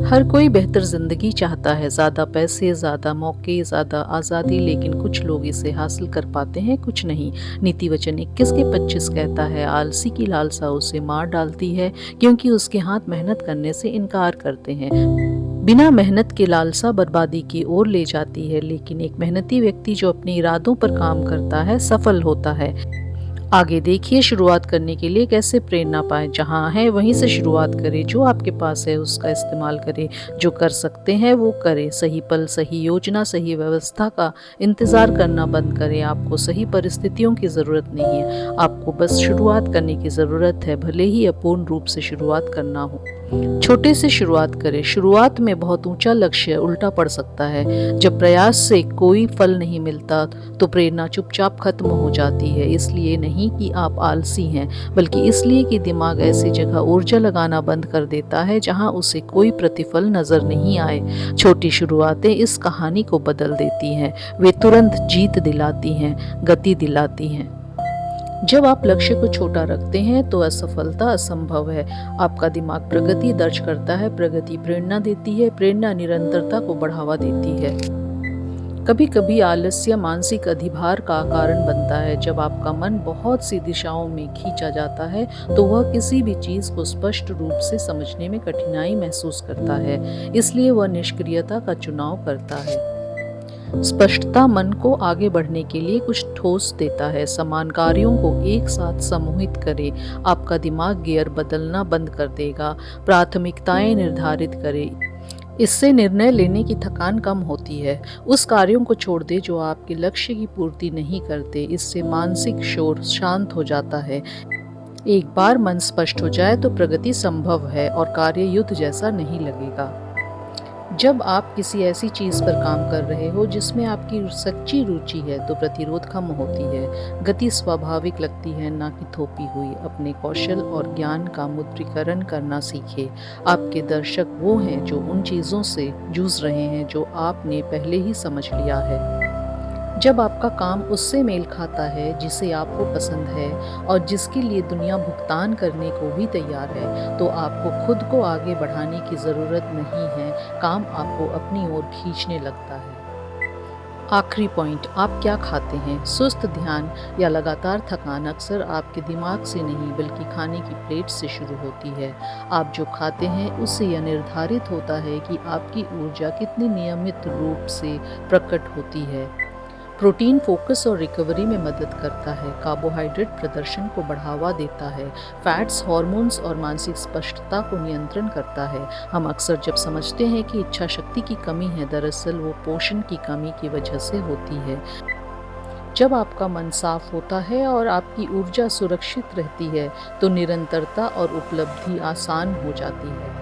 हर कोई बेहतर ज़िंदगी चाहता है, ज़्यादा पैसे, ज़्यादा मौके, ज़्यादा आज़ादी, लेकिन कुछ लोग इसे हासिल कर पाते हैं, कुछ नहीं। नीति वचन 21 के 25 कहता है, आलसी की लालसा उसे मार डालती है, क्योंकि उसके हाथ मेहनत करने से इनकार करते हैं। बिना मेहनत के लालसा बर्बादी की ओर ले जाती है, लेकिन एक मेहनती व्यक्ति जो अपने इरादों पर काम करता है, सफल होता है। आगे देखिए, शुरुआत करने के लिए कैसे प्रेरणा पाएँ। जहाँ है वहीं से शुरुआत करें, जो आपके पास है उसका इस्तेमाल करें, जो कर सकते हैं वो करें। सही पल, सही योजना, सही व्यवस्था का इंतज़ार करना बंद करें। आपको सही परिस्थितियों की ज़रूरत नहीं है, आपको बस शुरुआत करने की ज़रूरत है, भले ही अपूर्ण रूप से शुरुआत करना हो। छोटे से शुरुआत करें। शुरुआत में बहुत ऊंचा लक्ष्य उल्टा पड़ सकता है। जब प्रयास से कोई फल नहीं मिलता तो प्रेरणा चुपचाप खत्म हो जाती है। इसलिए नहीं कि आप आलसी हैं, बल्कि इसलिए कि दिमाग ऐसी जगह ऊर्जा लगाना बंद कर देता है जहां उसे कोई प्रतिफल नजर नहीं आए। छोटी शुरुआतें इस कहानी को बदल देती हैं। वे तुरंत जीत दिलाती हैं, गति दिलाती हैं। जब आप लक्ष्य को छोटा रखते हैं तो असफलता असंभव है। आपका दिमाग प्रगति दर्ज करता है, प्रगति प्रेरणा देती है, प्रेरणा निरंतरता को बढ़ावा देती है। कभी कभी आलस्य मानसिक अधिभार का कारण बनता है। जब आपका मन बहुत सी दिशाओं में खींचा जाता है तो वह किसी भी चीज को स्पष्ट रूप से समझने में कठिनाई महसूस करता है, इसलिए वह निष्क्रियता का चुनाव करता है। स्पष्टता मन को आगे बढ़ने के लिए कुछ ठोस देता है। समान कार्यों को एक साथ समूहित करें। आपका दिमाग गियर बदलना बंद कर देगा। प्राथमिकताएं निर्धारित करें। इससे निर्णय लेने की थकान कम होती है। उस कार्यों को छोड़ दें जो आपके लक्ष्य की पूर्ति नहीं करते। इससे मानसिक शोर शांत हो जाता है। एक बार मन स्पष्ट हो जाए तो प्रगति संभव है और कार्य युद्ध जैसा नहीं लगेगा। जब आप किसी ऐसी चीज़ पर काम कर रहे हो जिसमें आपकी सच्ची रुचि है तो प्रतिरोध कम होती है, गति स्वाभाविक लगती है, ना कि थोपी हुई। अपने कौशल और ज्ञान का मुद्रीकरण करना सीखें। आपके दर्शक वो हैं जो उन चीज़ों से जूझ रहे हैं जो आपने पहले ही समझ लिया है। जब आपका काम उससे मेल खाता है जिसे आपको पसंद है और जिसके लिए दुनिया भुगतान करने को भी तैयार है, तो आपको खुद को आगे बढ़ाने की ज़रूरत नहीं है। काम आपको अपनी ओर खींचने लगता है। आखिरी पॉइंट, आप क्या खाते हैं? सुस्त ध्यान या लगातार थकान अक्सर आपके दिमाग से नहीं बल्कि खाने की प्लेट से शुरू होती है। आप जो खाते हैं उससे यह निर्धारित होता है कि आपकी ऊर्जा कितनी नियमित रूप से प्रकट होती है। प्रोटीन फोकस और रिकवरी में मदद करता है। कार्बोहाइड्रेट प्रदर्शन को बढ़ावा देता है। फैट्स हार्मोन्स और मानसिक स्पष्टता को नियंत्रण करता है। हम अक्सर जब समझते हैं कि इच्छा शक्ति की कमी है, दरअसल वो पोषण की कमी की वजह से होती है। जब आपका मन साफ होता है और आपकी ऊर्जा सुरक्षित रहती है तो निरंतरता और उपलब्धि आसान हो जाती है।